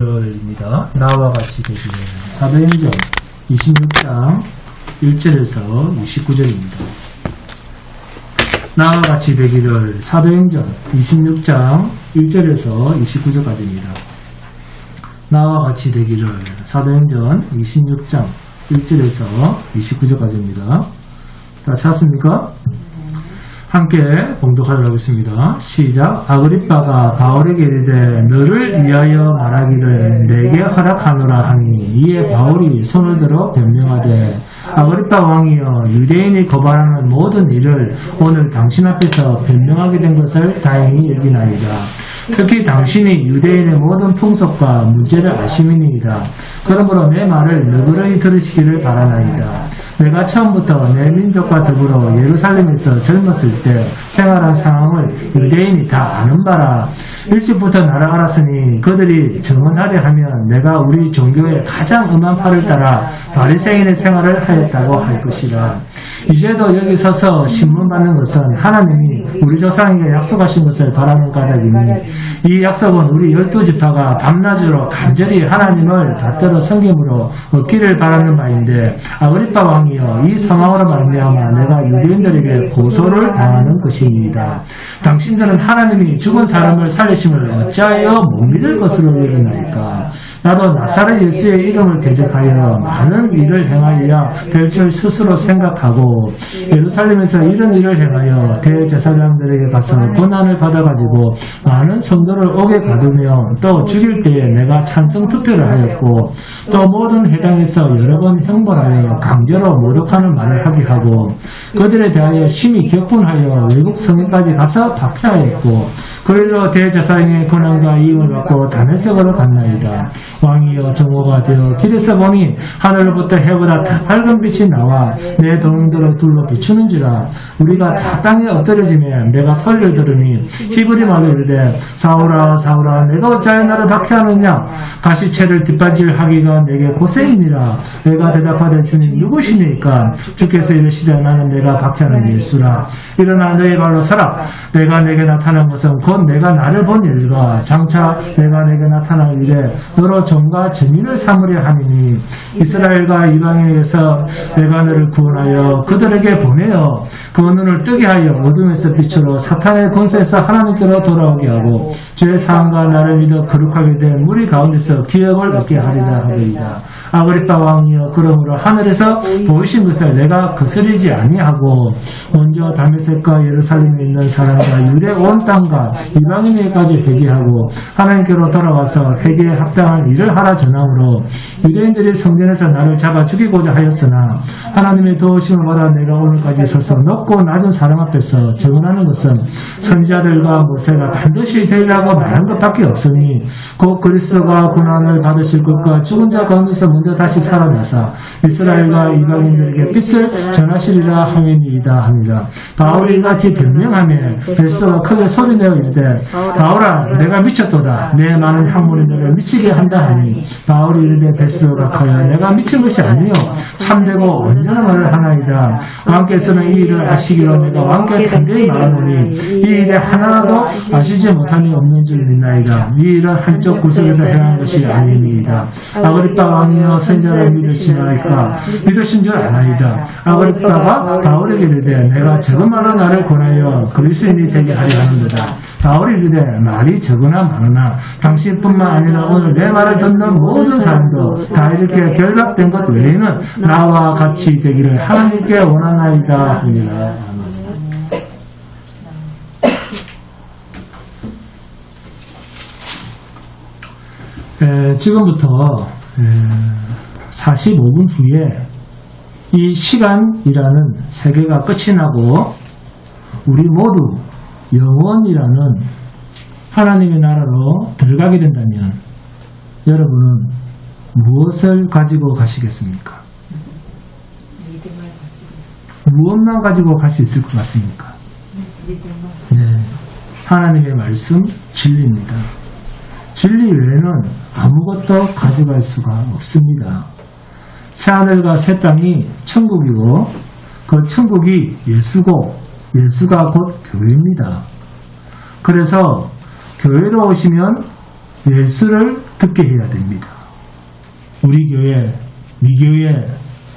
입니다. 나와 같이 되기를 사도행전 26장 1절에서 29절입니다. 나와 같이 되기를 사도행전 26장 1절에서 29절까지입니다. 나와 같이 되기를 사도행전 26장 1절에서 29절까지입니다. 다 찾았습니까? 함께 봉독하도록 하겠습니다. 시작. 아그리빠가 바울에게 이르되 너를 위하여 말하기를 내게 허락하노라 하니 이에 바울이 손을 들어 변명하되 아그리빠 왕이여 유대인이 거부하는 모든 일을 오늘 당신 앞에서 변명하게 된 것을 다행히 여기나이다. 특히 당신이 유대인의 모든 풍속과 문제를 아심이니이다. 그러므로 내 말을 너그러이 들으시기를 바라나이다. 내가 처음부터 내 민족과 더불어 예루살렘에서 젊었을 때 생활한 상황을 유대인이 다 아는 바라. 일찍부터 나를 알았으니 그들이 증언하려 하면 내가 우리 종교의 가장 엄한 팔을 따라 바리새인의 생활을 하였다고 할 것이다. 이제도 여기 서서 신문받는 것은 하나님이 우리 조상에게 약속하신 것을 바라는 까닭이니 이 약속은 우리 12지파가 밤낮으로 간절히 하나님을 받들어 섬김으로 얻기를 바라는 바인데 아그리빠 왕이여 이 상황으로 말미암아 내가 유대인들에게 고소를 당하는 것입니다. 당신들은 하나님이 죽은 사람을 살리심을 어찌하여 못 믿을 것으로 여기나이까. 나도 나사렛 예수의 이름을 대적하여 많은 일을 행하여야 될 줄 스스로 생각하고 예루살렘에서 이런 일을 행하여 대제사장들에게 가서 고난을 받아가지고 많은 성도를 옥에 가두며 또 죽일 때에 내가 찬성 투표를 하였고 또 모든 회당에서 여러 번 형벌하여 강제로 모독하는 말을 하게 하고 그들에 대하여 심히 격분하여 외국 성에까지 가서 박해하였고 그리로 대제사장의 권한과 이임을 받고 다메섹으로 갔나이다. 왕이여 정오가 되어 길에서 보니 하늘로부터 해보다 다 밝은 빛이 나와 내 동들을 둘러 비추는지라. 우리가 다 땅에 엎드려지면 내가 소리를 들으니 히브리 말로 이르되 사울아 사울아 내가 어찌하여 나를 박해하느냐. 가시채를 뒷받질하기가 내게 고생이니라. 내가 대답하되 주님 누구시니까. 주께서 이르시되 나는 내가 박해하는 예수라. 일어나 너의 발로 서라. 내가 내게 나타난 것은 곧 내가 나를 본 일과 장차 내가 내게 나타날 일에 너로 종과 증인을 삼으려 함이니 이스라엘과 이방인에게서 내가 너를 구원하여 그들에게 보내어 그 눈을 뜨게 하여 어둠에서 빛으로 사탄의 권세에서 하나님께로 돌아오게 하고 죄의 사함과 나를 믿어 거룩하게 된 무리 가운데서 기업을 얻게 하리라 하리이다. 아그리빠 왕이여 그러므로 하늘에서 보이신 것을 내가 거스르지 아니하고 먼저 다메섹과 예루살렘에 있는 사람과 유대 온 땅과 이방인에게까지 회개하고 하나님께로 돌아와서 회개에 합당한 일을 하라 전함으로 유대인들이 성전에서 나를 잡아 죽이고자 하였으나 하나님의 도우심을 받아 내가 오늘까지 서서 높고 낮은 사람 앞에서 증언하는 것은 선지자들과 모세가 반드시 되리라고 말한 것밖에 없으니 곧 그리스도가 고난을 받으실 것과 죽은 자 가운데서 먼저 다시 살아나사 이스라엘과 이방인들에게 빛을 전하시리라 하니이다 합니다. 바울이 같이 변명하며 베스도가 크게 소리내어 이르되 바울아 내가 미쳤도다. 내 많은 학문이 너를 미치게 한다 하니 바울이 이르되 베스도가 커야 내가 미친 것이 아니요 참되고 온전한 말을 하나이다. 왕께서는 이 일을 아시기로 내가 왕께 담대히 말하노니 이 일에 하나라도 아시지 못함이 없는 줄 믿나이다. 이 일은 한쪽 구석에서 행한 것이 아니니이다. 아그리빠 왕이여 선지자를 믿으시나이까. 믿으신 줄 아나이다. 아그리빠가 바울에게 이르되 내가 적은 말로 나를 권하여 그리스도인이 되게 하려 하는도다. 바울이 이르되 말이 적으나 많으나 당신뿐만 아니라 오늘 내 말을 듣는 모든 사람도 다 이렇게 결박된 것 외에는 나와 같이 되기를 하나님께 원하나이다 합니다. 지금부터 45분 후에 이 시간이라는 세계가 끝이 나고 우리 모두 영원이라는 하나님의 나라로 들어가게 된다면 여러분은 무엇을 가지고 가시겠습니까? 무엇만 가지고 갈 수 있을 것 같습니까? 네, 하나님의 말씀 진리입니다. 진리 외에는 아무것도 가져갈 수가 없습니다. 새하늘과 새 땅이 천국이고 그 천국이 예수고 예수가 곧 교회입니다. 그래서 교회로 오시면 예수를 듣게 해야 됩니다. 우리 교회, 미교회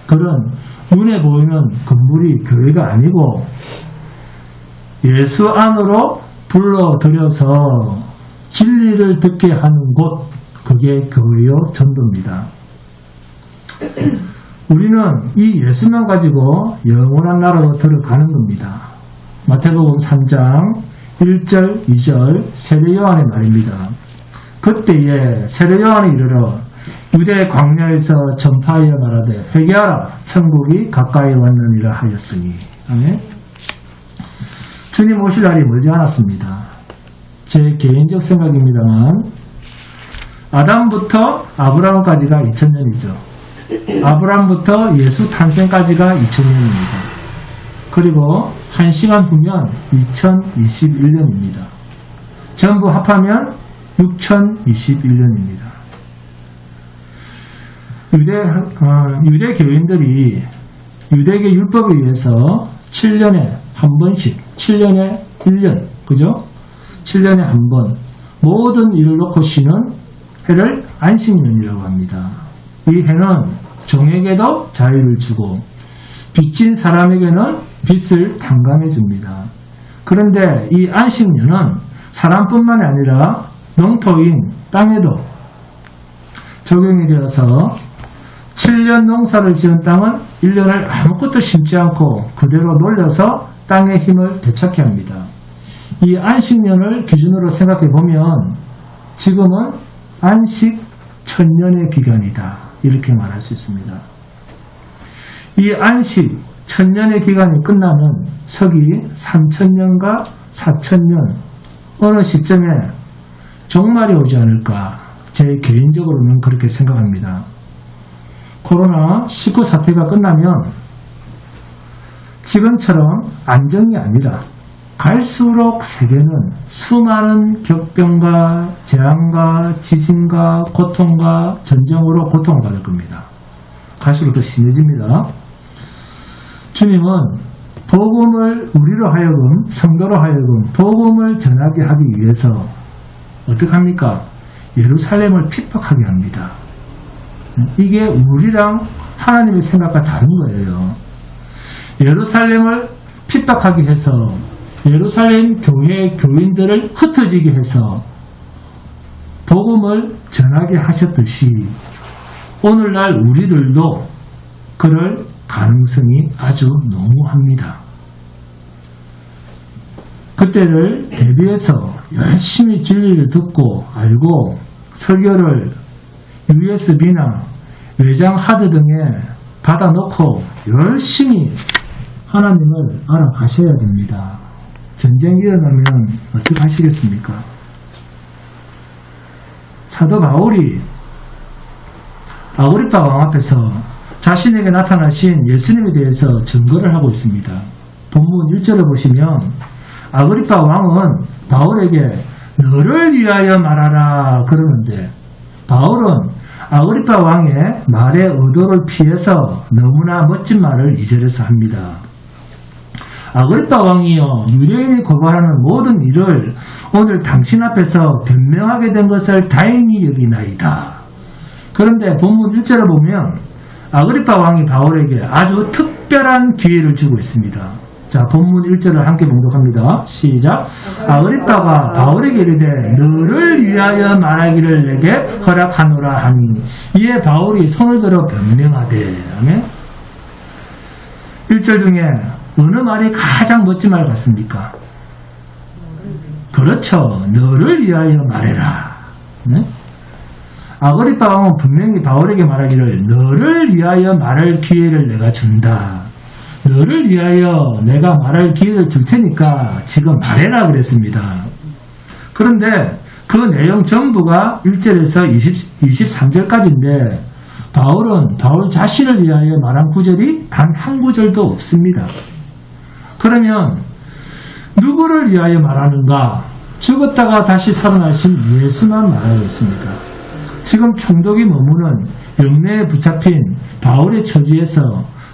그런 눈에 보이는 건물이 교회가 아니고 예수 안으로 불러들여서 진리를 듣게 하는 곳, 그게 교회요 전도입니다. 우리는 이 예수만 가지고 영원한 나라로 들어가는 겁니다. 마태복음 3장 1절, 2절 세례 요한의 말입니다. 그때에 세례 요한이 이르러 유대 광야에서 전파하여 말하되 회개하라 천국이 가까이 왔느니라 하였으니. 아멘. 주님 오실 날이 멀지 않았습니다. 제 개인적 생각입니다만 아담부터 아브라함까지가 2000년이죠. 아브라함부터 예수 탄생까지가 2000년입니다. 그리고 1시간 후면 2021년입니다. 전부 합하면 6021년입니다. 유대 교인들이 유대계 율법에 의해서 7년에 한 번씩, 7년에 1년, 그죠? 7년에 한 번, 모든 일을 놓고 쉬는 해를 안식년이라고 합니다. 이 해는 종에게도 자유를 주고 빚진 사람에게는 빚을 탕감해 줍니다. 그런데 이 안식년은 사람뿐만 아니라 농토인 땅에도 적용이 되어서 7년 농사를 지은 땅은 1년을 아무것도 심지 않고 그대로 놀려서 땅의 힘을 되찾게 합니다. 이 안식년을 기준으로 생각해 보면 지금은 안식 1000년의 기간이다, 이렇게 말할 수 있습니다. 이 안식 1000년의 기간이 끝나면 서기 3000년과 4000년 어느 시점에 종말이 오지 않을까, 제 개인적으로는 그렇게 생각합니다. 코로나19 사태가 끝나면 지금처럼 안정이 아니라 갈수록 세계는 수많은 격병과 재앙과 지진과 고통과 전쟁으로 고통을 받을 겁니다. 갈수록 더 심해집니다. 주님은 복음을 우리로 하여금, 성도로 하여금 복음을 전하게 하기 위해서 어떻게 합니까? 예루살렘을 핍박하게 합니다. 이게 우리랑 하나님의 생각과 다른 거예요. 예루살렘을 핍박하게 해서 예루살렘 교회 교인들을 흩어지게 해서 복음을 전하게 하셨듯이 오늘날 우리들도 그럴 가능성이 아주 농후합니다. 그때를 대비해서 열심히 진리를 듣고 알고 설교를 USB나 외장 하드 등에 받아놓고 열심히 하나님을 알아가셔야 됩니다. 전쟁이 일어나면 어떻게 하시겠습니까? 사도 바울이 아그리파 왕 앞에서 자신에게 나타나신 예수님에 대해서 증거를 하고 있습니다. 본문 1절을 보시면 아그리파 왕은 바울에게 너를 위하여 말하라 그러는데 바울은 아그리파 왕의 말의 의도를 피해서 너무나 멋진 말을 2절에서 합니다. 아그리파 왕이여, 유대인이 고발하는 모든 일을 오늘 당신 앞에서 변명하게 된 것을 다행히 여기나이다. 그런데 본문 1절을 보면 아그리파 왕이 바울에게 아주 특별한 기회를 주고 있습니다. 자, 본문 1절을 함께 봉독합니다. 시작. 아그리파가 바울에게 이르되 너를 위하여 말하기를 내게 허락하노라 하니 이에 바울이 손을 들어 변명하되. 아멘. 1절 중에 어느 말이 가장 멋진 말 같습니까? 그렇죠. 너를 위하여 말해라. 네? 아그리파 왕은 분명히 바울에게 말하기를 너를 위하여 말할 기회를 내가 준다. 너를 위하여 내가 말할 기회를 줄 테니까 지금 말해라 그랬습니다. 그런데 그 내용 전부가 1절에서 23절까지인데 바울은 바울 자신을 위하여 말한 구절이 단 한 구절도 없습니다. 그러면 누구를 위하여 말하는가? 죽었다가 다시 살아나신 예수만 말하고 있습니까? 지금 총독이 머무는 영내에 붙잡힌 바울의 처지에서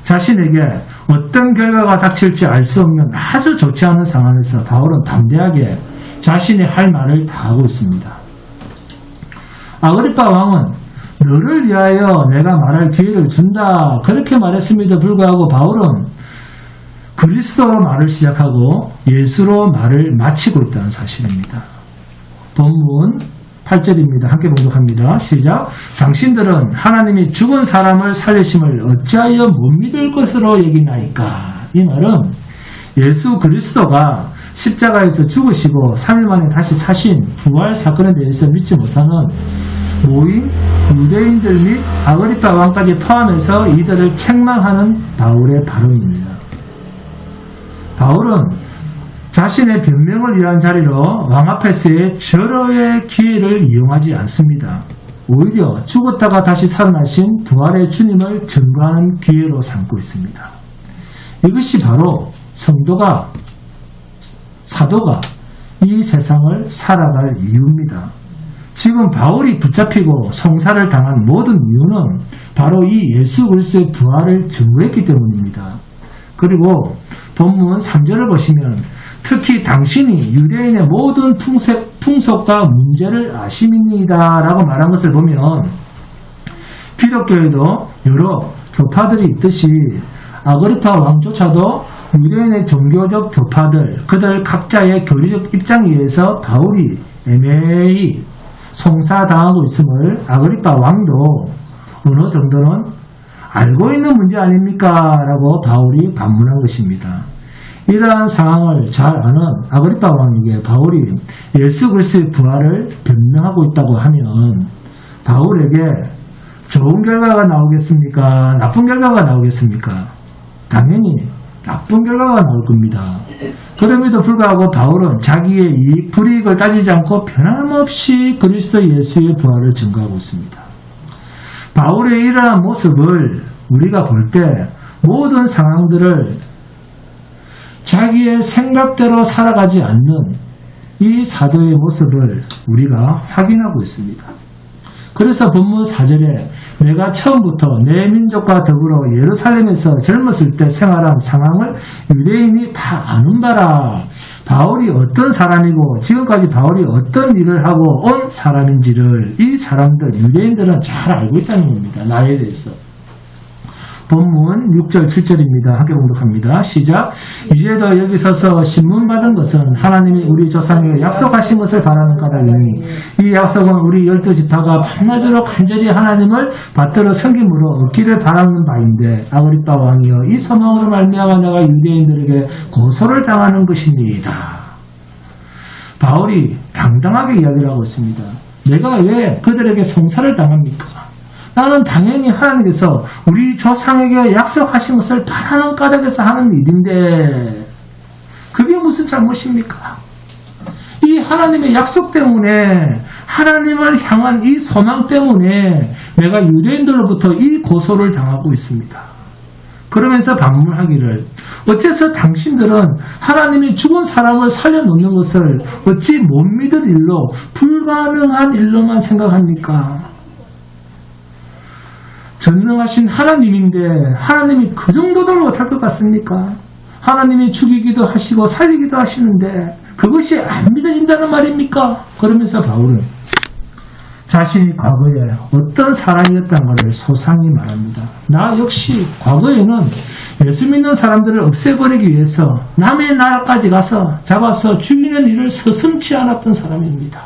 자신에게 어떤 결과가 닥칠지 알 수 없는 아주 좋지 않은 상황에서 바울은 담대하게 자신의 할 말을 다 하고 있습니다. 아그리파 왕은 너를 위하여 내가 말할 기회를 준다 그렇게 말했음에도 불구하고 바울은 그리스도로 말을 시작하고 예수로 말을 마치고 있다는 사실입니다. 본문 8절입니다. 함께 봉독합니다. 시작. 당신들은 하나님이 죽은 사람을 살리심을 어찌하여 못 믿을 것으로 여기나이까. 이 말은 예수 그리스도가 십자가에서 죽으시고 3일 만에 다시 사신 부활 사건에 대해서 믿지 못하는 모인 유대인들 및 아그리파 왕까지 포함해서 이들을 책망하는 바울의 발언입니다. 바울은 자신의 변명을 위한 자리로 왕 앞에서의 절호의 기회를 이용하지 않습니다. 오히려 죽었다가 다시 살아나신 부활의 주님을 증거하는 기회로 삼고 있습니다. 이것이 바로 성도가, 사도가 이 세상을 살아갈 이유입니다. 지금 바울이 붙잡히고 송사를 당한 모든 이유는 바로 이 예수 그리스도의 부활을 증거했기 때문입니다. 그리고 본문 3절을 보시면 특히 당신이 유대인의 모든 풍속과 문제를 아심이니이다 라고 말한 것을 보면 기독교에도 여러 교파들이 있듯이 아그리파 왕조차도 유대인의 종교적 교파들, 그들 각자의 교리적 입장에 의해서 바울이 애매히 송사당하고 있음을 아그리파 왕도 어느 정도는 알고 있는 문제 아닙니까? 라고 바울이 반문한 것입니다. 이러한 상황을 잘 아는 아그리파 왕에게 바울이 예수 그리스도의 부활을 변명하고 있다고 하면 바울에게 좋은 결과가 나오겠습니까? 나쁜 결과가 나오겠습니까? 당연히 나쁜 결과가 나올 겁니다. 그럼에도 불구하고 바울은 자기의 이익, 불이익을 따지지 않고 변함없이 그리스도 예수의 부활을 증거하고 있습니다. 바울의 이러한 모습을 우리가 볼 때 모든 상황들을 자기의 생각대로 살아가지 않는 이 사도의 모습을 우리가 확인하고 있습니다. 그래서 본문 4절에 내가 처음부터 내 민족과 더불어 예루살렘에서 젊었을 때 생활한 상황을 유대인이 다 아는 바라. 바울이 어떤 사람이고 지금까지 바울이 어떤 일을 하고 온 사람인지를 이 사람들, 유대인들은 잘 알고 있다는 겁니다. 나에 대해서. 본문 6절 7절입니다. 함께 공독합니다. 시작. 이제도 여기 서서 신문 받은 것은 하나님이 우리 조상에게 약속하신 것을 바라는 까닭이니 이 약속은 우리 12지파가 밤낮으로 간절히 하나님을 받들어 섬김으로 얻기를 바라는 바인데 아그리파 왕이여 이 소망으로 말미암아 내가 유대인들에게 고소를 당하는 것입니다. 바울이 당당하게 이야기를 하고 있습니다. 내가 왜 그들에게 송사를 당합니까? 나는 당연히 하나님께서 우리 조상에게 약속하신 것을 바라는 까닭에서 하는 일인데 그게 무슨 잘못입니까? 이 하나님의 약속 때문에 하나님을 향한 이 소망 때문에 내가 유대인들로부터 이 고소를 당하고 있습니다. 그러면서 반문하기를 어째서 당신들은 하나님이 죽은 사람을 살려놓는 것을 어찌 못 믿을 일로 불가능한 일로만 생각합니까? 전능하신 하나님인데 하나님이 그 정도도 못할 것 같습니까? 하나님이 죽이기도 하시고 살리기도 하시는데 그것이 안 믿어진다는 말입니까? 그러면서 바울은 자신이 과거에 어떤 사람이었다는 것을 소상히 말합니다. 나 역시 과거에는 예수 믿는 사람들을 없애버리기 위해서 남의 나라까지 가서 잡아서 죽이는 일을 서슴지 않았던 사람입니다.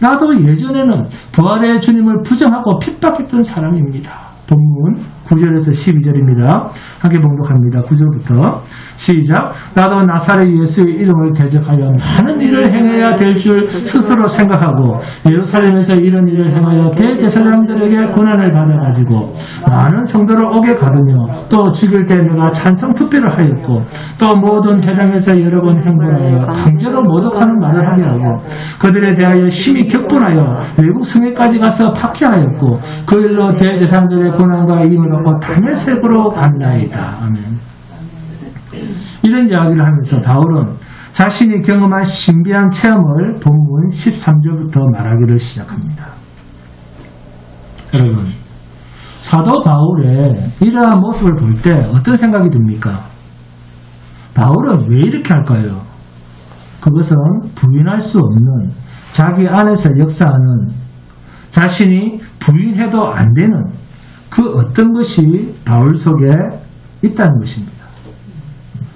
나도 예전에는 부활의 주님을 부정하고 핍박했던 사람입니다. 본문 9절에서 12절입니다. 함께 봉독합니다. 9절부터 시작. 나도 나사렛 예수의 이름을 대적하여 많은 일을 행해야 될 줄 스스로 생각하고 예루살렘에서 이런 일을 행하여 대제사장들에게 고난을 받아가지고 많은 성도를 옥에 가두며 또 죽일 때 내가 찬성 투표를 하였고 또 모든 회당에서 여러 번 행군하여 강제로 모독하는 말을 하게 하고 그들에 대하여 심히 격분하여 외국 성에까지 가서 박해하였고 그 일로 대제사장들의 고난과 이임을 얻고 다메섹으로 갔나이다. 아멘. 이런 이야기를 하면서 바울은 자신이 경험한 신비한 체험을 본문 13절부터 말하기를 시작합니다. 여러분, 사도 바울의 이러한 모습을 볼 때 어떤 생각이 듭니까? 바울은 왜 이렇게 할까요? 그것은 부인할 수 없는 자기 안에서 역사하는 자신이 부인해도 안 되는 그 어떤 것이 바울 속에 있다는 것입니다.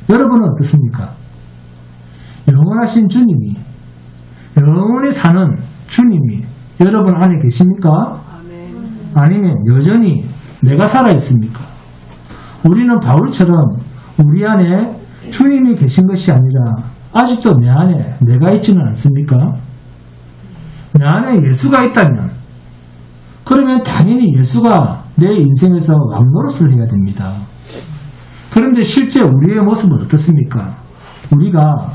여러분은 어떻습니까? 영원하신 주님이, 영원히 사는 주님이 여러분 안에 계십니까? 아니면 여전히 내가 살아있습니까? 우리는 바울처럼 우리 안에 주님이 계신 것이 아니라 아직도 내 안에 내가 있지는 않습니까? 내 안에 예수가 있다면 그러면 당연히 예수가 내 인생에서 왕노릇을 해야 됩니다. 그런데 실제 우리의 모습은 어떻습니까? 우리가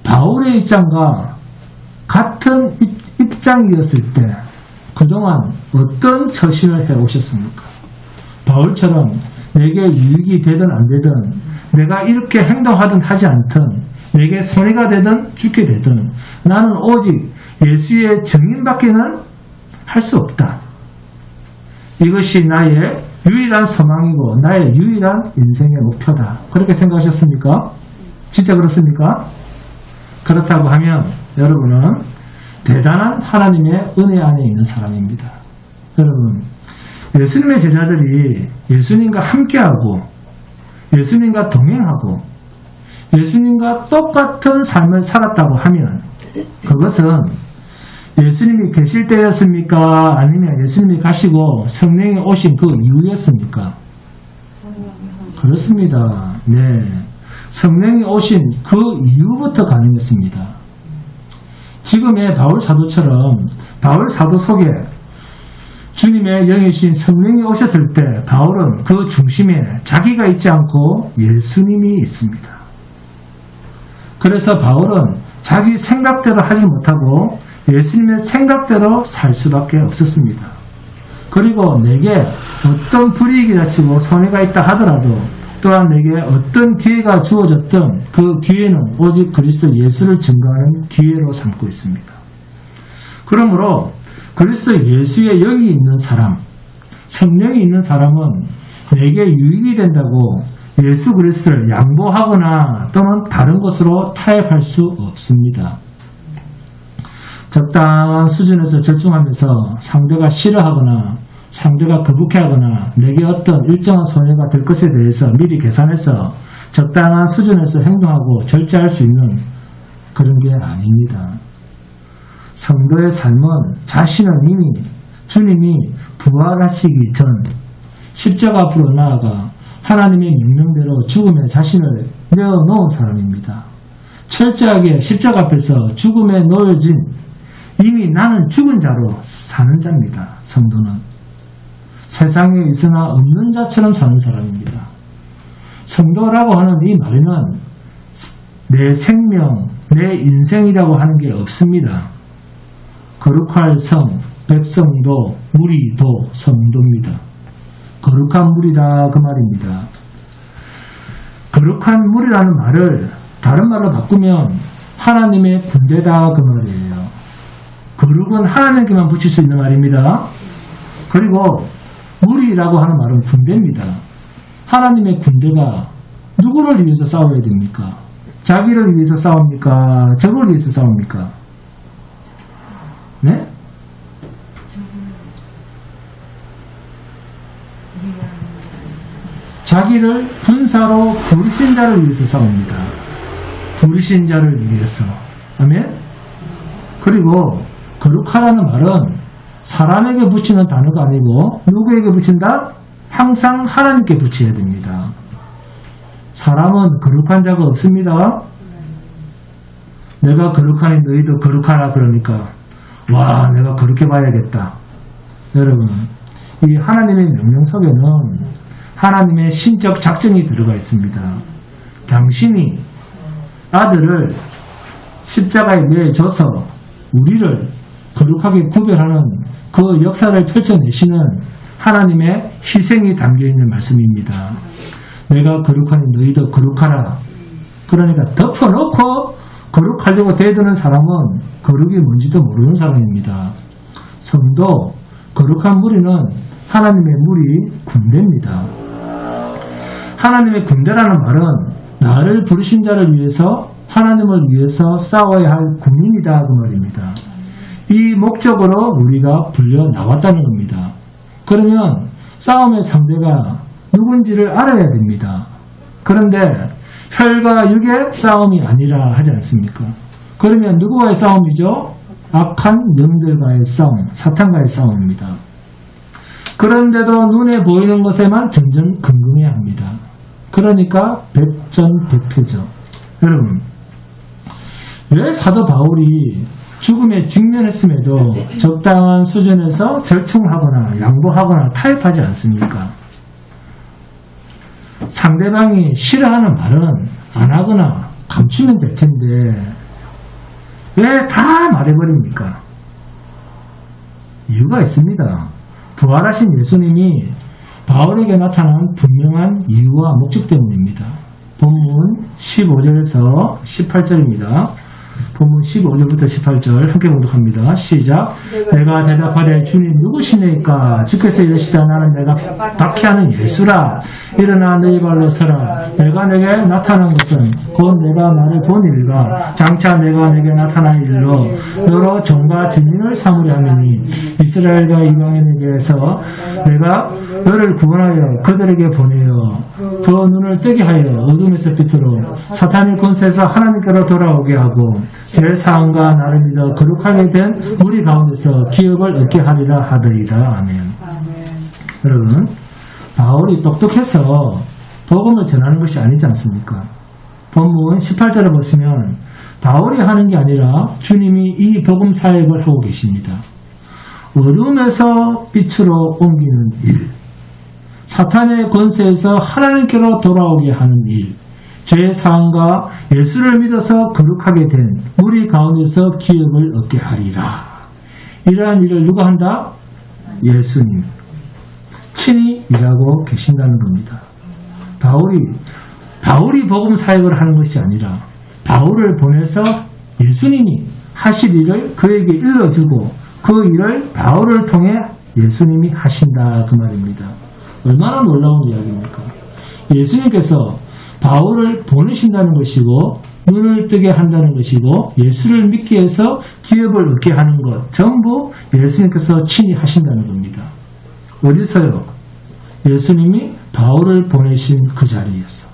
바울의 입장과 같은 입장이었을 때 그동안 어떤 처신을 해오셨습니까? 바울처럼 내게 유익이 되든 안 되든 내가 이렇게 행동하든 하지 않든 내게 손해가 되든 죽게 되든 나는 오직 예수의 증인밖에는 할 수 없다. 이것이 나의 유일한 소망이고 나의 유일한 인생의 목표다. 그렇게 생각하셨습니까? 진짜 그렇습니까? 그렇다고 하면 여러분은 대단한 하나님의 은혜 안에 있는 사람입니다. 여러분, 예수님의 제자들이 예수님과 함께하고 예수님과 동행하고 예수님과 똑같은 삶을 살았다고 하면 그것은 예수님이 계실 때였습니까? 아니면 예수님이 가시고 성령이 오신 그 이후였습니까? 그렇습니다. 네, 성령이 오신 그 이후부터 가능했습니다. 지금의 바울 사도처럼 바울 사도 속에 주님의 영이신 성령이 오셨을 때 바울은 그 중심에 자기가 있지 않고 예수님이 있습니다. 그래서 바울은 자기 생각대로 하지 못하고 예수님의 생각대로 살 수밖에 없었습니다. 그리고 내게 어떤 불이익이 닥치고 손해가 있다 하더라도 또한 내게 어떤 기회가 주어졌든 그 기회는 오직 그리스도 예수를 증거하는 기회로 삼고 있습니다. 그러므로 그리스도 예수의 영이 있는 사람, 성령이 있는 사람은 내게 유익이 된다고 예수 그리스도를 양보하거나 또는 다른 것으로 타협할 수 없습니다. 적당한 수준에서 절충하면서 상대가 싫어하거나 상대가 거북해하거나 내게 어떤 일정한 손해가 될 것에 대해서 미리 계산해서 적당한 수준에서 행동하고 절제할 수 있는 그런 게 아닙니다. 성도의 삶은 자신은 이미 주님이 부활하시기 전 십자가 앞으로 나아가 하나님의 명령대로 죽음에 자신을 내어놓은 사람입니다. 철저하게 십자가 앞에서 죽음에 놓여진 이미 나는 죽은 자로 사는 자입니다. 성도는 세상에 있으나 없는 자처럼 사는 사람입니다. 성도라고 하는 이 말에는 내 생명, 내 인생이라고 하는 게 없습니다. 거룩할 성, 백성도, 무리도 성도입니다. 거룩한 무리다 그 말입니다. 거룩한 무리라는 말을 다른 말로 바꾸면 하나님의 군대다 그 말이에요. 거룩은 하나님께만 붙일 수 있는 말입니다. 그리고 무리라고 하는 말은 군대입니다. 하나님의 군대가 누구를 위해서 싸워야 됩니까? 자기를 위해서 싸웁니까? 적을 위해서 싸웁니까? 네? 자기를 군사로 부르신 자를 위해서 싸웁니다. 부르신 자를 위해서. 아멘? 그리고 거룩하다는 말은 사람에게 붙이는 단어가 아니고 누구에게 붙인다? 항상 하나님께 붙여야 됩니다. 사람은 거룩한 자가 없습니다. 내가 거룩하니 너희도 거룩하라 그러니까 와 내가 거룩해 봐야겠다. 여러분 이 하나님의 명령 속에는 하나님의 신적 작정이 들어가 있습니다. 당신이 아들을 십자가에 내줘서 우리를 거룩하게 구별하는 그 역사를 펼쳐내시는 하나님의 희생이 담겨있는 말씀입니다. 내가 거룩하니 너희도 거룩하라. 그러니까 덮어놓고 거룩하려고 대드는 사람은 거룩이 뭔지도 모르는 사람입니다. 성도, 거룩한 무리는 하나님의 무리 군대입니다. 하나님의 군대라는 말은 나를 부르신 자를 위해서 하나님을 위해서 싸워야 할 군인이다 그 말입니다. 이 목적으로 우리가 불려 나왔다는 겁니다. 그러면 싸움의 상대가 누군지를 알아야 됩니다. 그런데 혈과 육의 싸움이 아니라 하지 않습니까? 그러면 누구와의 싸움이죠? 악한 영들과의 싸움, 사탄과의 싸움입니다. 그런데도 눈에 보이는 것에만 전전긍긍해야 합니다. 그러니까 백전백패죠. 여러분, 왜 사도 바울이 죽음에 직면했음에도 적당한 수준에서 절충하거나 양보하거나 타협하지 않습니까? 상대방이 싫어하는 말은 안 하거나 감추면 될 텐데 왜 다 말해버립니까? 이유가 있습니다. 부활하신 예수님이 바울에게 나타난 분명한 이유와 목적 때문입니다. 본문 15절에서 18절입니다. 본문 15절부터 18절 함께 봉독합니다. 시작. 내가 대답하되 주님 누구시니까? 주께서 이르시되 나는 내가 박해하는 예수라. 일어나 너희 발로 서라. 내가 내게 나타난 것은 곧 내가 나를 본 일과 장차 내가 내게 나타난 일로 너로 종과 증인을 삼으려 하느니 이스라엘과 이방인에게서 내가 너를 구원하여 그들에게 보내어 그 눈을 뜨게 하여 어둠에서 빛으로 사탄의 권세에서 하나님께로 돌아오게 하고 제4왕과 나를 믿어 거룩하게 된 우리 가운데서 기업을 얻게 하리라 하더이다. 아멘. 여러분, 바울이 똑똑해서 복음을 전하는 것이 아니지 않습니까? 본문 18절에 보시면 바울이 하는 게 아니라 주님이 이 복음 사역을 하고 계십니다. 어둠에서 빛으로 옮기는 일, 사탄의 권세에서 하나님께로 돌아오게 하는 일, 제4왕과 예수를 믿어서 거룩하게 된 우리 가운데서 기업을 얻게 하리라. 이러한 일을 누가 한다? 예수님 친히 일하고 계신다는 겁니다. 바울이 복음 사역을 하는 것이 아니라 바울을 보내서 예수님이 하실 일을 그에게 일러주고 그 일을 바울을 통해 예수님이 하신다 그 말입니다. 얼마나 놀라운 이야기입니까? 예수님께서 바울을 보내신다는 것이고 눈을 뜨게 한다는 것이고 예수를 믿게 해서 기업을 얻게 하는 것 전부 예수님께서 친히 하신다는 겁니다. 어디서요? 예수님이 바울을 보내신 그 자리에서,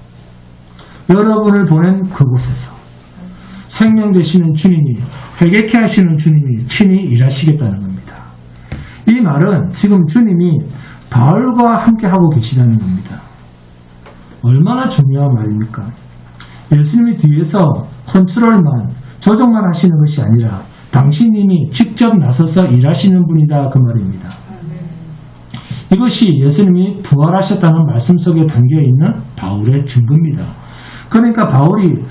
여러분을 보낸 그곳에서 생명 되시는 주님이, 회개케 하시는 주님이 친히 일하시겠다는 겁니다. 이 말은 지금 주님이 바울과 함께 하고 계시다는 겁니다. 얼마나 중요한 말입니까? 예수님이 뒤에서 컨트롤만, 조정만 하시는 것이 아니라 당신님이 직접 나서서 일하시는 분이다 그 말입니다. 이것이 예수님이 부활하셨다는 말씀 속에 담겨있는 바울의 증거입니다. 그러니까 바울이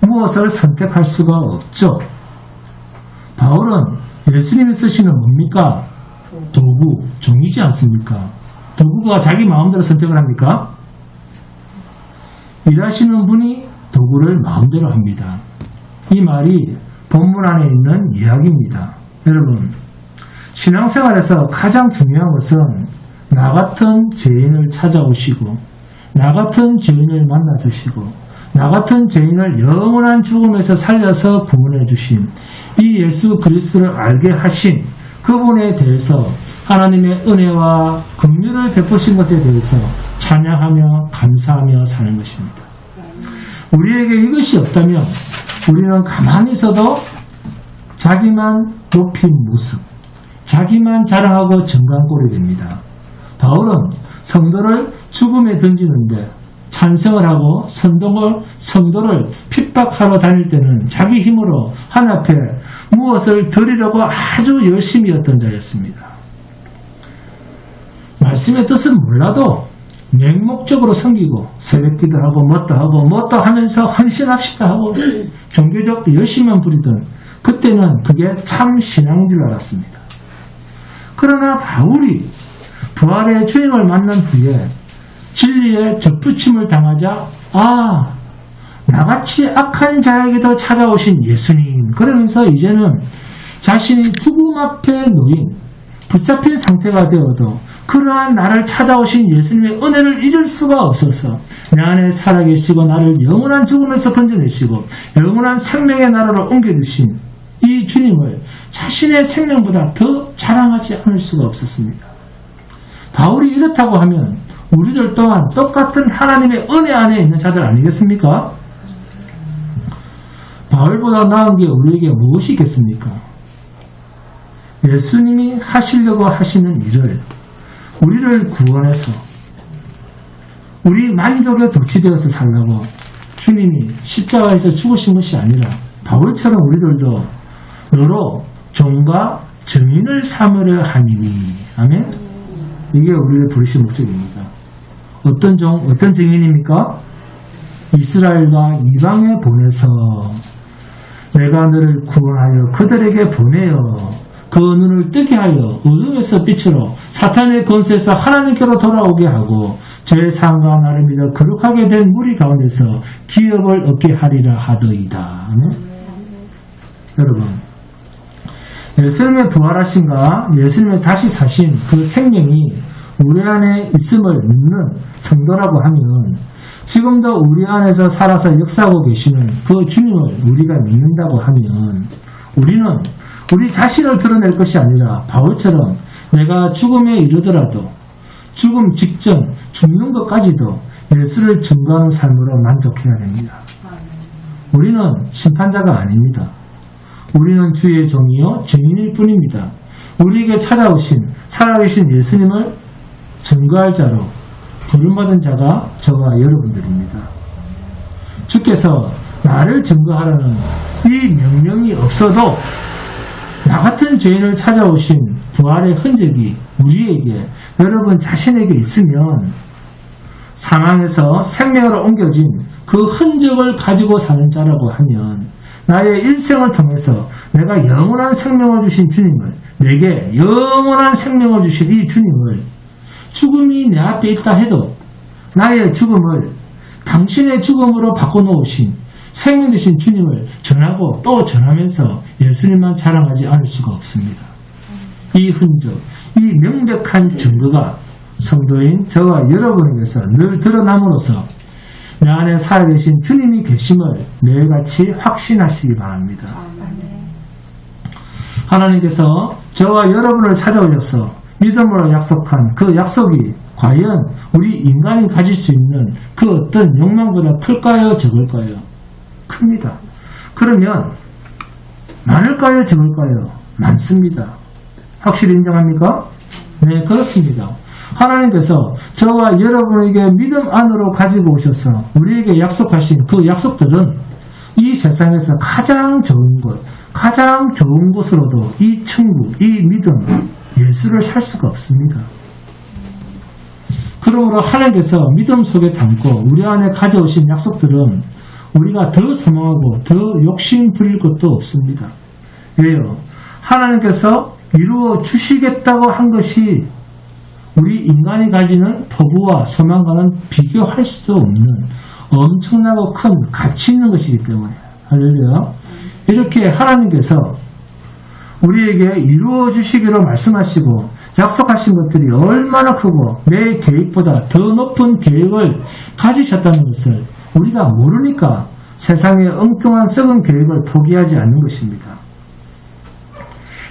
무엇을 선택할 수가 없죠. 바울은 예수님이 쓰시는 뭡니까? 도구, 종이지 않습니까? 도구가 자기 마음대로 선택을 합니까? 일하시는 분이 도구를 마음대로 합니다. 이 말이 본문 안에 있는 이야기입니다. 여러분, 신앙생활에서 가장 중요한 것은 나 같은 죄인을 찾아오시고 나 같은 죄인을 만나주시고 나 같은 죄인을 영원한 죽음에서 살려서 구원해 주신 이 예수 그리스도를 알게 하신 그분에 대해서 하나님의 은혜와 긍휼을 베푸신 것에 대해서 찬양하며 감사하며 사는 것입니다. 우리에게 이것이 없다면 우리는 가만히 있어도 자기만 높인 모습, 자기만 자랑하고 정강꼴이 됩니다. 바울은 성도를 죽음에 던지는데 찬성을 하고 성도를 핍박하러 다닐 때는 자기 힘으로 하나님 앞에 무엇을 드리려고 아주 열심히였던 자였습니다. 말씀의 뜻은 몰라도 맹목적으로 섬기고 새벽기도 하고 뭣도 하면서 헌신합시다 하고 종교적 열심만 부리던 그때는 그게 참 신앙인 줄 알았습니다. 그러나 바울이 부활의 주님을 만난 후에 진리의 접붙임을 당하자 나같이 악한 자에게도 찾아오신 예수님, 그러면서 이제는 자신이 죽음 앞에 놓인 붙잡힌 상태가 되어도 그러한 나를 찾아오신 예수님의 은혜를 잊을 수가 없어서 내 안에 살아계시고 나를 영원한 죽음에서 건져내시고 영원한 생명의 나라로 옮겨주신 이 주님을 자신의 생명보다 더 자랑하지 않을 수가 없었습니다. 바울이 이렇다고 하면 우리들 또한 똑같은 하나님의 은혜 안에 있는 자들 아니겠습니까? 바울보다 나은 게 우리에게 무엇이 있겠습니까? 예수님이 하시려고 하시는 일을 우리를 구원해서 우리 만족에 도취되어서 살라고 주님이 십자가에서 죽으신 것이 아니라 바울처럼 우리들도 너로 종과 증인을 삼으려 함이니. 아멘? 이게 우리를 부르신 목적입니다. 어떤 종, 어떤 증인입니까? 이스라엘과 이방에 보내서 내가 너를 구원하여 그들에게 보내어 그 눈을 뜨게 하여 어둠에서 빛으로 사탄의 권세에서 하나님께로 돌아오게 하고 죄사함과 나를 믿어 거룩하게 된 무리 가운데서 기업을 얻게 하리라 하더이다. 여러분, 예수님의 부활하신가 예수님의 다시 사신 그 생명이 우리 안에 있음을 믿는 성도라고 하면 지금도 우리 안에서 살아서 역사하고 계시는 그 주님을 우리가 믿는다고 하면 우리는 우리 자신을 드러낼 것이 아니라 바울처럼 내가 죽음에 이르더라도 죽음 직전 죽는 것까지도 예수를 증거하는 삶으로 만족해야 됩니다. 우리는 심판자가 아닙니다. 우리는 주의 종이요 증인일 뿐입니다. 우리에게 찾아오신 살아계신 예수님을 증거할 자로 부름받은 자가 저와 여러분들입니다. 주께서 나를 증거하라는 이 명령이 없어도 나 같은 죄인을 찾아오신 부활의 흔적이 우리에게 여러분 자신에게 있으면 사망에서 생명으로 옮겨진 그 흔적을 가지고 사는 자라고 하면 나의 일생을 통해서 내가 영원한 생명을 주신 주님을 내게 영원한 생명을 주신 이 주님을 죽음이 내 앞에 있다 해도 나의 죽음을 당신의 죽음으로 바꿔놓으신 생명 되신 주님을 전하고 또 전하면서 예수님만 자랑하지 않을 수가 없습니다. 이 흔적, 이 명백한 증거가 성도인 저와 여러분에게서 늘 드러남으로써 내 안에 살아계신 주님이 계심을 매일같이 확신하시기 바랍니다. 하나님께서 저와 여러분을 찾아오셔서 믿음으로 약속한 그 약속이 과연 우리 인간이 가질 수 있는 그 어떤 욕망보다 클까요? 적을까요? 큽니다. 그러면 많을까요? 적을까요? 많습니다. 확실히 인정합니까? 네, 그렇습니다. 하나님께서 저와 여러분에게 믿음 안으로 가지고 오셔서 우리에게 약속하신 그 약속들은 이 세상에서 가장 좋은 곳, 가장 좋은 곳으로도 이 천국, 이 믿음, 예수를 살 수가 없습니다. 그러므로 하나님께서 믿음 속에 담고 우리 안에 가져오신 약속들은 우리가 더 소망하고 더 욕심 부릴 것도 없습니다. 왜요? 하나님께서 이루어 주시겠다고 한 것이 우리 인간이 가지는 포부와 소망과는 비교할 수도 없는 엄청나고 큰 가치 있는 것이기 때문에 할렐루야. 이렇게 하나님께서 우리에게 이루어 주시기로 말씀하시고 약속하신 것들이 얼마나 크고 내 계획보다 더 높은 계획을 가지셨다는 것을 우리가 모르니까 세상의 엉뚱한 썩은 계획을 포기하지 않는 것입니다.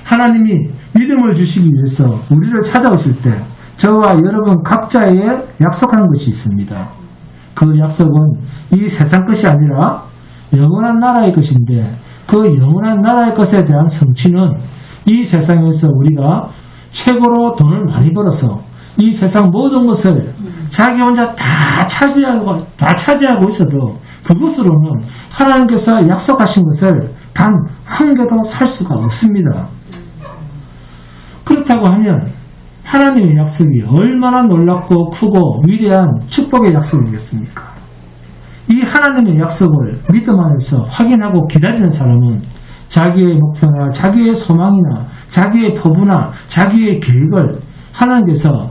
하나님이 믿음을 주시기 위해서 우리를 찾아오실 때 저와 여러분 각자에게 약속한 것이 있습니다. 그 약속은 이 세상 것이 아니라 영원한 나라의 것인데 그 영원한 나라의 것에 대한 성취는 이 세상에서 우리가 최고로 돈을 많이 벌어서 이 세상 모든 것을 자기 혼자 다 차지하고 있어도 그것으로는 하나님께서 약속하신 것을 단 한 개도 살 수가 없습니다. 그렇다고 하면 하나님의 약속이 얼마나 놀랍고 크고 위대한 축복의 약속이겠습니까? 이 하나님의 약속을 믿음 안에서 확인하고 기다리는 사람은 자기의 목표나 자기의 소망이나 자기의 포부나 자기의 계획을 하나님께서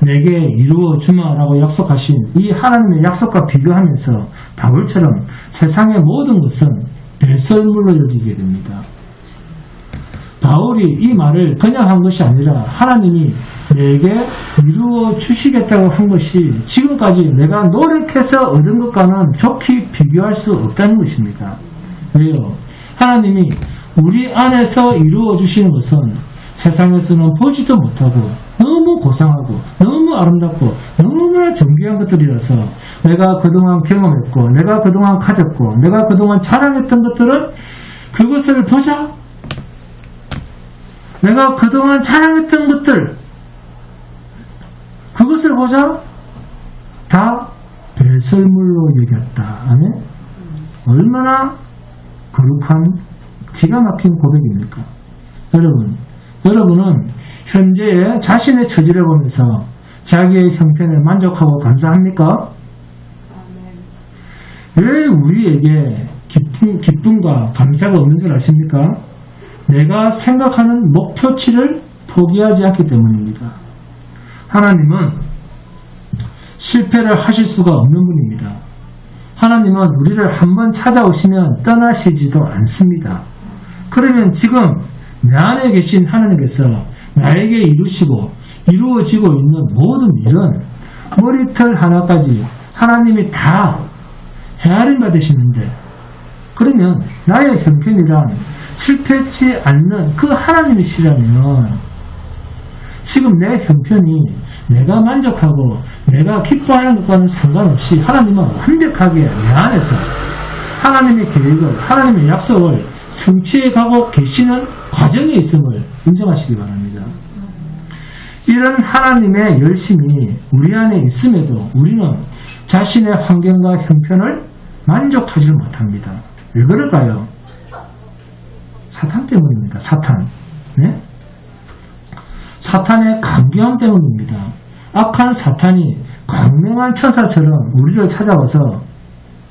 내게 이루어 주마라고 약속하신 이 하나님의 약속과 비교하면서 바울처럼 세상의 모든 것은 배설물로 여기게 됩니다. 바울이 이 말을 그냥 한 것이 아니라 하나님이 내게 이루어 주시겠다고 한 것이 지금까지 내가 노력해서 얻은 것과는 좋게 비교할 수 없다는 것입니다. 왜요? 하나님이 우리 안에서 이루어 주시는 것은 세상에서는 보지도 못하고 너무 고상하고 너무 아름답고 너무나 정귀한 것들이라서 내가 그동안 경험했고 내가 그동안 가졌고 내가 그동안 자랑했던 것들은 그것을 보자. 내가 그동안 자랑했던 것들 그것을 보자. 다 배설물로 여겼다. 아멘? 얼마나 거룩한 기가 막힌 고백입니까? 여러분은 현재의 자신의 처지를 보면서 자기의 형편에 만족하고 감사합니까? 왜 우리에게 기쁨과 감사가 없는 줄 아십니까? 내가 생각하는 목표치를 포기하지 않기 때문입니다. 하나님은 실패를 하실 수가 없는 분입니다. 하나님은 우리를 한번 찾아오시면 떠나시지도 않습니다. 그러면 지금 내 안에 계신 하나님께서 나에게 이루시고 이루어지고 있는 모든 일은 머리털 하나까지 하나님이 다 헤아림 받으시는데 그러면 나의 형편이란 실패치 않는 그 하나님이시라면 지금 내 형편이 내가 만족하고 내가 기뻐하는 것과는 상관없이 하나님은 완벽하게 내 안에서 하나님의 계획을 하나님의 약속을 성취해 가고 계시는 과정에 있음을 인정하시기 바랍니다. 이런 하나님의 열심이 우리 안에 있음에도 우리는 자신의 환경과 형편을 만족하지 못합니다. 왜 그럴까요? 사탄 때문입니다. 사탄. 네? 사탄의 강경함 때문입니다. 악한 사탄이 광명한 천사처럼 우리를 찾아와서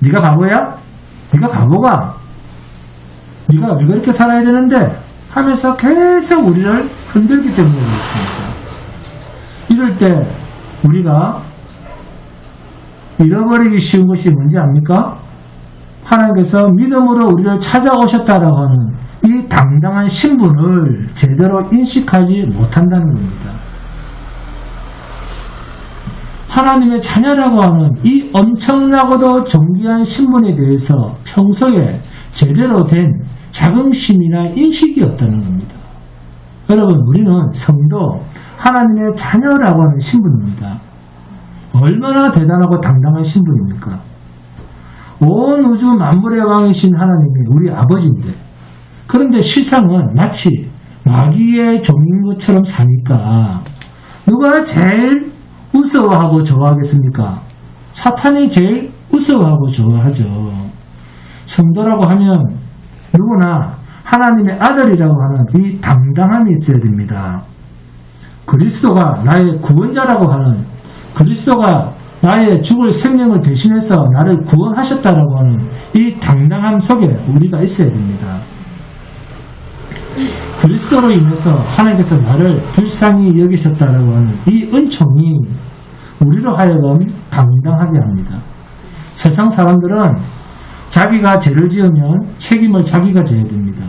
네가 바보야? 네가 바보가? 네가 왜 그렇게 살아야 되는데? 하면서 계속 우리를 흔들기 때문에 그렇습니다. 이럴 때 우리가 잃어버리기 쉬운 것이 뭔지 압니까? 하나님께서 믿음으로 우리를 찾아오셨다라고 하는 이 당당한 신분을 제대로 인식하지 못한다는 겁니다. 하나님의 자녀라고 하는 이 엄청나고도 존귀한 신분에 대해서 평소에 제대로 된 자긍심이나 인식이 없다는 겁니다. 여러분, 우리는 성도, 하나님의 자녀라고 하는 신분입니다. 얼마나 대단하고 당당한 신분입니까? 온 우주 만물의 왕이신 하나님이 우리 아버지인데, 그런데 실상은 마치 마귀의 종인 것처럼 사니까 누가 제일 우스워하고 좋아하겠습니까? 사탄이 제일 우스워하고 좋아하죠. 성도라고 하면 누구나 하나님의 아들이라고 하는 이 당당함이 있어야 됩니다. 그리스도가 나의 구원자라고 하는, 그리스도가 나의 죽을 생명을 대신해서 나를 구원하셨다라고 하는 이 당당함 속에 우리가 있어야 됩니다. 그리스도로 인해서 하나님께서 나를 불쌍히 여기셨다라고 하는 이 은총이 우리로 하여금 당당하게 합니다. 세상 사람들은 자기가 죄를 지으면 책임을 자기가 져야 됩니다.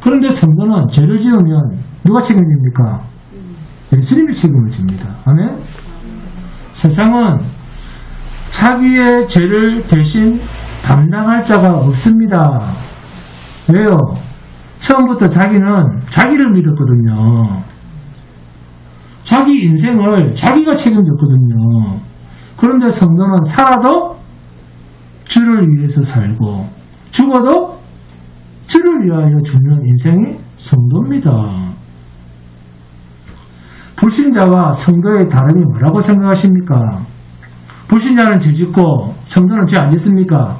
그런데 성도는 죄를 지으면 누가 책임집니까? 예수님이 책임을 집니다. 아멘? 세상은 자기의 죄를 대신 담당할 자가 없습니다. 왜요? 처음부터 자기는 자기를 믿었거든요. 자기 인생을 자기가 책임졌거든요. 그런데 성도는 살아도 주를 위해서 살고 죽어도 주를 위하여 죽는 인생이 성도입니다. 불신자와 성도의 다름이 뭐라고 생각하십니까? 불신자는 죄 짓고 성도는 죄 안 짓습니까?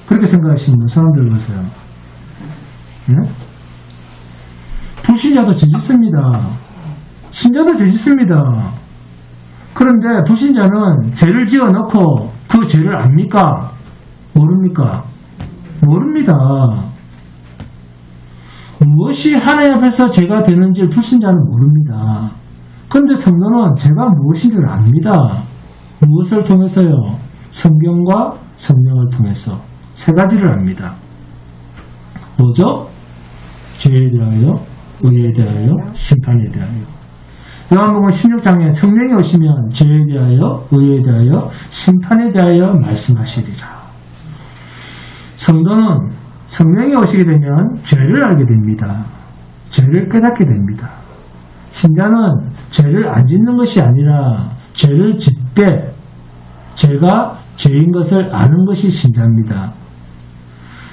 그렇게 생각하시는 사람들 보세요. 네? 불신자도 죄 짓습니다. 신자도 죄 짓습니다. 그런데 불신자는 죄를 지어놓고 그 죄를 압니까? 모릅니까? 모릅니다. 무엇이 하나님 앞에서 죄가 되는지 불신자는 모릅니다. 그런데 성도는 죄가 무엇인지를 압니다. 무엇을 통해서요? 성경과 성령을 통해서 세 가지를 압니다. 뭐죠? 죄에 대하여, 의에 대하여, 심판에 대하여. 요한복음 16장에 성령이 오시면 죄에 대하여, 의에 대하여, 심판에 대하여 말씀하시리라. 성도는 성령이 오시게 되면 죄를 알게 됩니다. 죄를 깨닫게 됩니다. 신자는 죄를 안 짓는 것이 아니라 죄를 짓되 죄가 죄인 것을 아는 것이 신자입니다.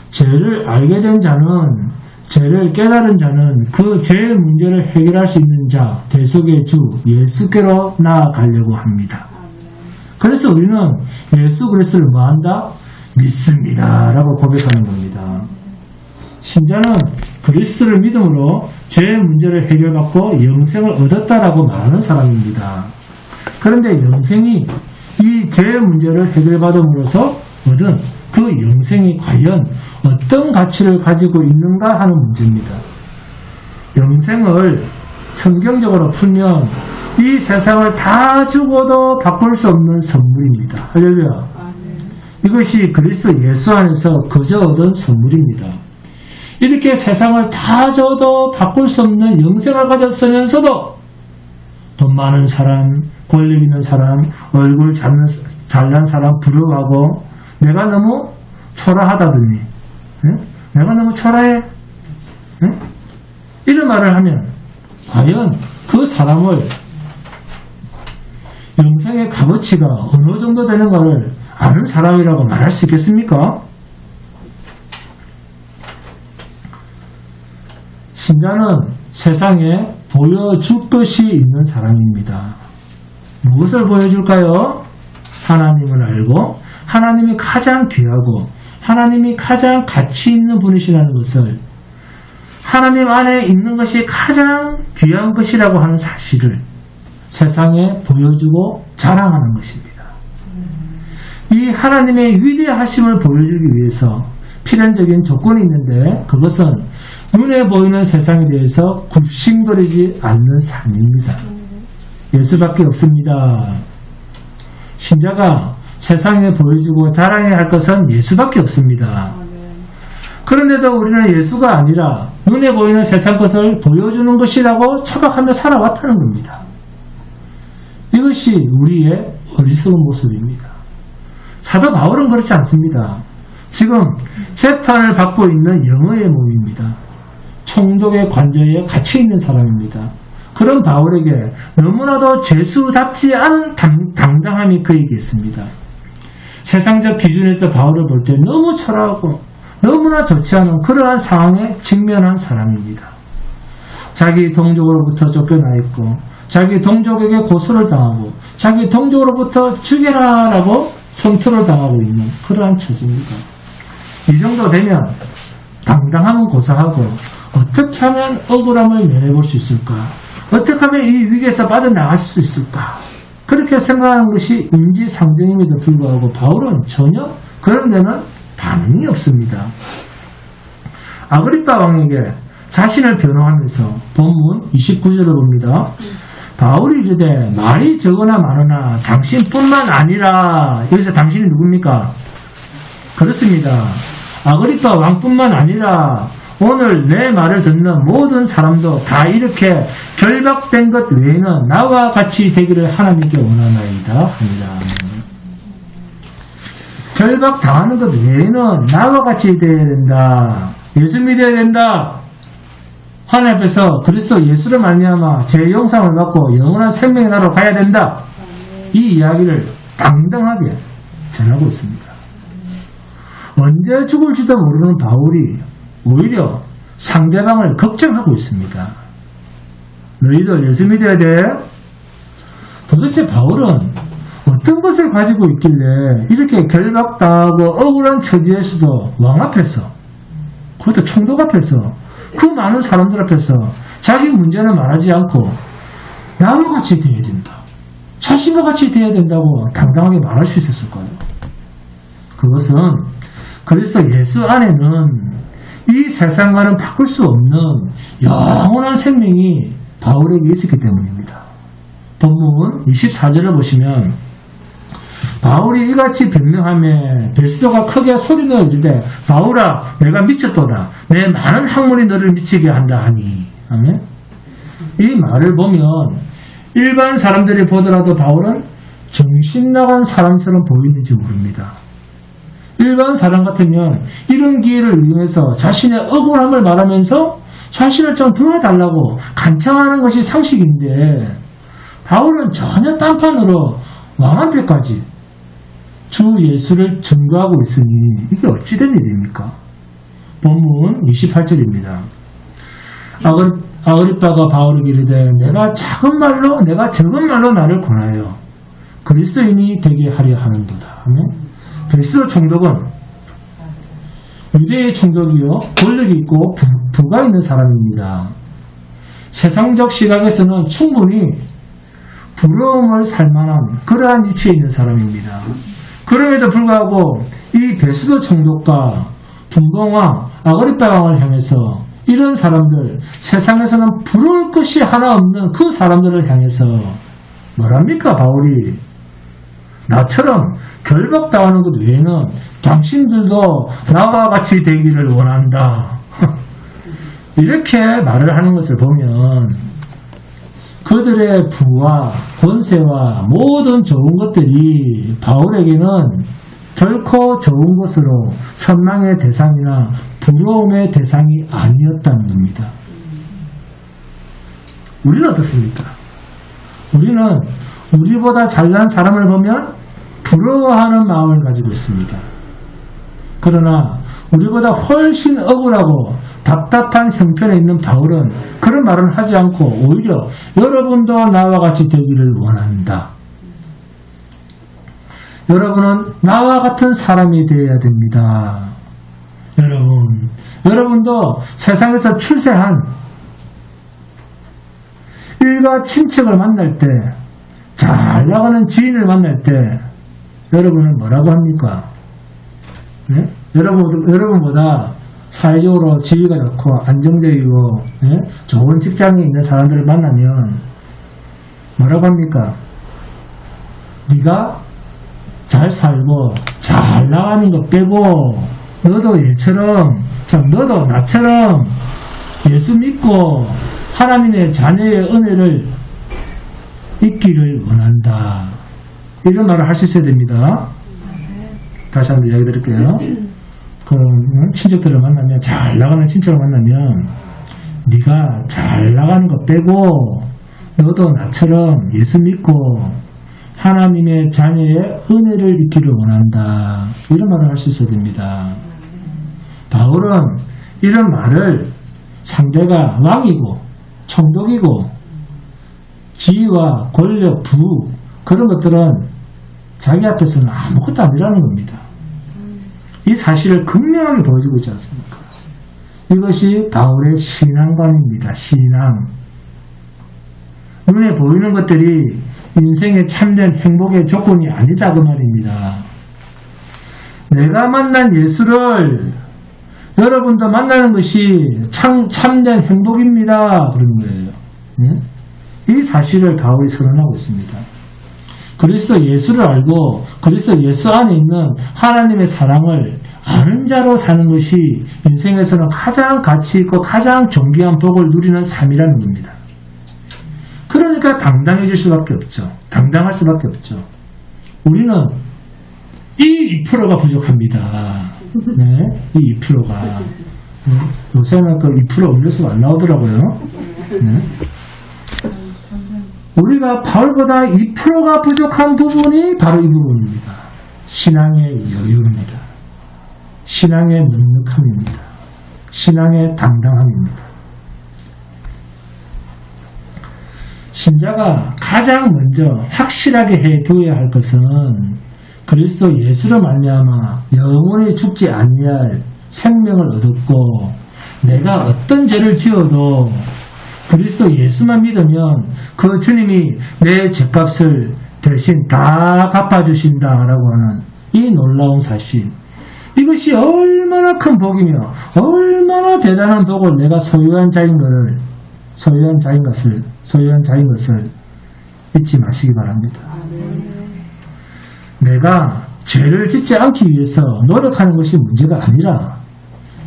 죄를 알게 된 자는, 죄를 깨달은 자는 그 죄의 문제를 해결할 수 있는 자, 대속의 주 예수께로 나아가려고 합니다. 그래서 우리는 예수 그리스도를 뭐한다? 믿습니다 라고 고백하는 겁니다. 신자는 그리스도를 믿음으로 죄의 문제를 해결받고 영생을 얻었다라고 말하는 사람입니다. 그런데 영생이 이 죄의 문제를 해결받음으로써 얻은 그 영생이 과연 어떤 가치를 가지고 있는가 하는 문제입니다. 영생을 성경적으로 풀면 이 세상을 다 주고도 바꿀 수 없는 선물입니다. 할렐루야. 이것이 그리스도 예수 안에서 거저 얻은 선물입니다. 이렇게 세상을 다 줘도 바꿀 수 없는 영생을 가졌으면서도 돈 많은 사람, 권력 있는 사람, 얼굴 잘난 사람 부러워하고 내가 너무 초라하다더니 내가 너무 초라해? 이런 말을 하면 과연 그 사람을 영생의 값어치가 어느 정도 되는가를 아는 사람이라고 말할 수 있겠습니까? 신자는 세상에 보여줄 것이 있는 사람입니다. 무엇을 보여줄까요? 하나님을 알고 하나님이 가장 귀하고 하나님이 가장 가치 있는 분이시라는 것을, 하나님 안에 있는 것이 가장 귀한 것이라고 하는 사실을 세상에 보여주고 자랑하는 것입니다. 이 하나님의 위대하심을 보여주기 위해서 필연적인 조건이 있는데 그것은 눈에 보이는 세상에 대해서 굽신거리지 않는 삶입니다. 예수밖에 없습니다. 신자가 세상에 보여주고 자랑해야 할 것은 예수밖에 없습니다. 그런데도 우리는 예수가 아니라 눈에 보이는 세상 것을 보여주는 것이라고 착각하며 살아왔다는 겁니다. 이것이 우리의 어리석은 모습입니다. 사도 바울은 그렇지 않습니다. 지금 재판을 받고 있는 영어의 몸입니다. 총독의 관저에 갇혀있는 사람입니다. 그런 바울에게 너무나도 죄수답지 않은 당당함이 그에게 있습니다. 세상적 기준에서 바울을 볼 때 너무 초라하고 너무나 좋지 않은 그러한 상황에 직면한 사람입니다. 자기 동족으로부터 쫓겨나 있고 자기 동족에게 고소를 당하고 자기 동족으로부터 죽여라라고 성토를 당하고 있는 그러한 처지입니다. 이 정도 되면 당당함은 고사하고 어떻게 하면 억울함을 면해볼 수 있을까? 어떻게 하면 이 위기에서 빠져나갈 수 있을까? 그렇게 생각하는 것이 인지상정임에도 불구하고 바울은 전혀 그런 데는 반응이 없습니다. 아그리빠 왕에게 자신을 변호하면서 본문 29절을 봅니다. 바울이 이르되 말이 적으나 많으나 당신뿐만 아니라, 여기서 당신이 누굽니까? 그렇습니다. 아그리빠 왕뿐만 아니라 오늘 내 말을 듣는 모든 사람도 다 이렇게 결박된 것 외에는 나와 같이 되기를 하나님께 원하나이다 합니다. 결박당하는 것 외에는 나와 같이 되어야 된다. 예수 믿어야 된다. 하나님 앞에서 그리스도 예수를 말미암아 죄의 용서를 받고 영원한 생명의 나라로 가야 된다. 이 이야기를 당당하게 전하고 있습니다. 언제 죽을지도 모르는 바울이 오히려 상대방을 걱정하고 있습니다. 너희들 예수 믿어야 돼? 도대체 바울은 어떤 것을 가지고 있길래 이렇게 결박당하고 억울한 처지에서도 왕 앞에서, 그것도 총독 앞에서, 그 많은 사람들 앞에서 자기 문제는 말하지 않고 나와 같이 돼야 된다, 자신과 같이 돼야 된다고 당당하게 말할 수 있었을까요? 그것은 그리스도 예수 안에는 이 세상과는 바꿀 수 없는 영원한 생명이 바울에게 있었기 때문입니다. 본문 24절을 보시면 바울이 이같이 변명하며 베스도가 크게 소리내어 이르되 바울아 내가 미쳤도다. 내 많은 학문이 너를 미치게 한다 하니. 아멘. 이 말을 보면 일반 사람들이 보더라도 바울은 정신 나간 사람처럼 보이는지 모릅니다. 일반 사람 같으면 이런 기회를 이용해서 자신의 억울함을 말하면서 자신을 좀 도와달라고 간청하는 것이 상식인데 바울은 전혀 딴판으로 왕한테까지 주 예수를 증거하고 있으니 이게 어찌된 일입니까? 본문 28절입니다. 아그리빠가 바울에게 이르되 내가 적은 말로 나를 권하여 그리스도인이 되게 하려 하는도다. 그리스도 총독은 유대의 총독이요 권력이 있고 부가 있는 사람입니다. 세상적 시각에서는 충분히 부러움을 살만한 그러한 위치에 있는 사람입니다. 그럼에도 불구하고 이 베스도 총독과 분봉왕 아그리빠 왕을 향해서 이런 사람들, 세상에서는 부러울 것이 하나 없는 그 사람들을 향해서 뭐랍니까? 바울이 나처럼 결박당하는 것 외에는 당신들도 나와 같이 되기를 원한다. 이렇게 말을 하는 것을 보면 그들의 부와 권세와 모든 좋은 것들이 바울에게는 결코 좋은 것으로 선망의 대상이나 부러움의 대상이 아니었다는 겁니다. 우리는 어떻습니까? 우리는 우리보다 잘난 사람을 보면 부러워하는 마음을 가지고 있습니다. 그러나 우리보다 훨씬 억울하고 답답한 형편에 있는 바울은 그런 말은 하지 않고 오히려 여러분도 나와 같이 되기를 원한다. 여러분은 나와 같은 사람이 되어야 됩니다. 여러분도 세상에서 출세한 일가 친척을 만날 때, 잘 나가는 지인을 만날 때 여러분은 뭐라고 합니까? 네? 여러분보다 사회적으로 지위가 좋고 안정적이고 좋은 직장에 있는 사람들을 만나면 뭐라고 합니까? 네가 잘 살고 잘 나가는 거 빼고 너도 너도 나처럼 예수 믿고 하나님의 자녀의 은혜를 있기를 원한다. 이런 말을 할 수 있어야 됩니다. 다시 한번 이야기 드릴게요. 친척들을 만나면, 잘 나가는 친척을 만나면 네가 잘 나가는 거 빼고 너도 나처럼 예수 믿고 하나님의 자녀의 은혜를 입기를 원한다. 이런 말을 할 수 있어야 됩니다. 바울은 이런 말을 상대가 왕이고 총독이고 지위와 권력, 부 그런 것들은 자기 앞에서는 아무것도 아니라는 겁니다. 이 사실을 극명하게 보여주고 있지 않습니까? 이것이 바울의 신앙관입니다. 신앙. 눈에 보이는 것들이 인생의 참된 행복의 조건이 아니다 그 말입니다. 내가 만난 예수를 여러분도 만나는 것이 참된 행복입니다. 그런 거예요. 이 사실을 바울이 선언하고 있습니다. 그리스도 예수를 알고 그리스도 예수 안에 있는 하나님의 사랑을 아는 자로 사는 것이 인생에서는 가장 가치 있고 가장 존귀한 복을 누리는 삶이라는 겁니다. 그러니까 당당해질 수밖에 없죠. 당당할 수밖에 없죠. 우리는 이 2%가 부족합니다. 네, 이 2%가. 요새는 그 2% 음료수가 안 나오더라고요. 네. 우리가 바울보다 2%가 부족한 부분이 바로 이 부분입니다. 신앙의 여유입니다. 신앙의 넉넉함입니다. 신앙의 당당함입니다. 신자가 가장 먼저 확실하게 해두어야 할 것은 그리스도 예수로 말미암아 영원히 죽지 아니할 생명을 얻었고 내가 어떤 죄를 지어도 그리스도 예수만 믿으면 그 주님이 내 죄값을 대신 다 갚아주신다라고 하는 이 놀라운 사실, 이것이 얼마나 큰 복이며 얼마나 대단한 복을 내가 소유한 자인 것을 잊지 마시기 바랍니다. 내가 죄를 짓지 않기 위해서 노력하는 것이 문제가 아니라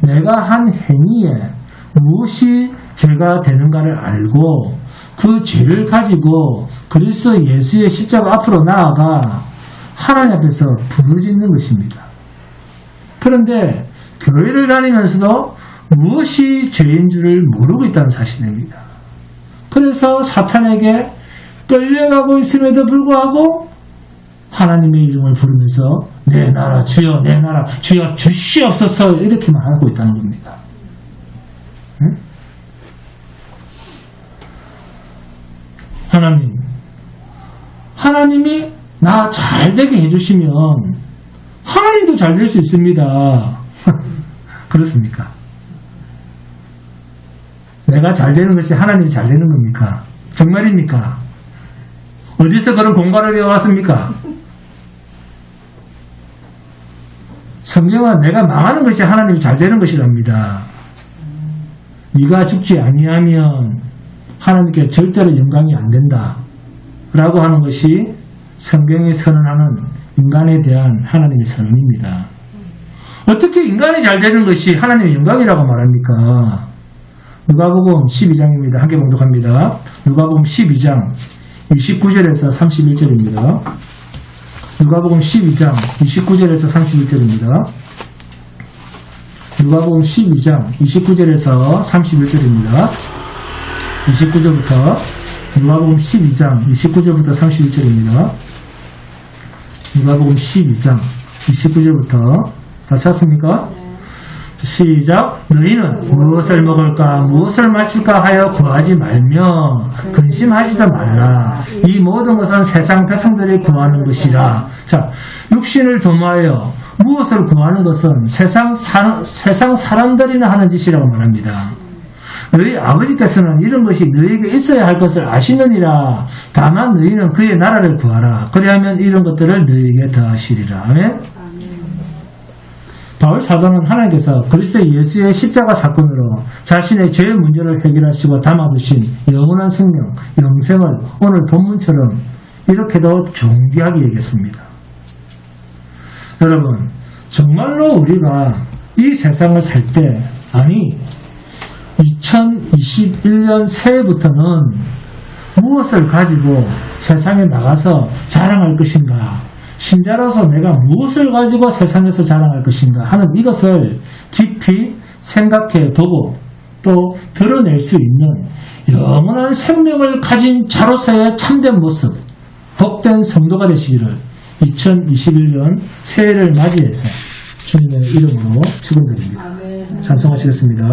내가 한 행위에 무엇이 죄가 되는가를 알고 그 죄를 가지고 그리스도 예수의 십자가 앞으로 나아가 하나님 앞에서 부르짖는 것입니다. 그런데 교회를 다니면서도 무엇이 죄인 줄을 모르고 있다는 사실입니다. 그래서 사탄에게 끌려가고 있음에도 불구하고 하나님의 이름을 부르면서 내 나라 주여 내 나라 주여 주시옵소서 이렇게만 하고 있다는 겁니다. 응? 하나님이 나 잘되게 해주시면 하나님도 잘 될 수 있습니다. 그렇습니까? 내가 잘 되는 것이 하나님이 잘 되는 겁니까? 정말입니까? 어디서 그런 공부를 배워왔습니까? 성경은 내가 망하는 것이 하나님이 잘 되는 것이랍니다. 네가 죽지 아니하면 하나님께 절대로 영광이 안 된다 라고 하는 것이 성경이 선언하는 인간에 대한 하나님의 선언입니다. 어떻게 인간이 잘 되는 것이 하나님의 영광이라고 말합니까? 누가복음 12장입니다. 함께 봉독합니다. 누가복음 12장 29절에서 31절입니다. 누가복음 12장 29절에서 31절입니다. 누가복음 12장 29절에서 31절입니다. 29절부터 누가복음 12장 29절부터 31절입니다. 누가복음 12장 29절부터 다 찾았습니까? 시작. 너희는 무엇을 먹을까 무엇을 마실까 하여 구하지 말며 근심하지도 말라. 이 모든 것은 세상 백성들이 구하는 것이라. 자, 육신을 도모하여 무엇을 구하는 것은 세상 사람들이나 하는 짓이라고 말합니다. 너희 아버지께서는 이런 것이 너희에게 있어야 할 것을 아시느니라. 다만 너희는 그의 나라를 구하라. 그리하면 이런 것들을 너희에게 더하시리라. 아멘. 바울 사도는 하나님께서 그리스도 예수의 십자가 사건으로 자신의 죄의 문제를 해결하시고 담아두신 영원한 생명, 영생을 오늘 본문처럼 이렇게도 존귀하게 얘기했습니다. 여러분, 정말로 우리가 이 세상을 살 때, 아니 2021년 새해부터는 무엇을 가지고 세상에 나가서 자랑할 것인가, 신자로서 내가 무엇을 가지고 세상에서 자랑할 것인가 하는 이것을 깊이 생각해 보고 또 드러낼 수 있는 영원한 생명을 가진 자로서의 참된 모습, 복된 성도가 되시기를 2021년 새해를 맞이해서 주님의 이름으로 축원드립니다. 찬송하시겠습니다.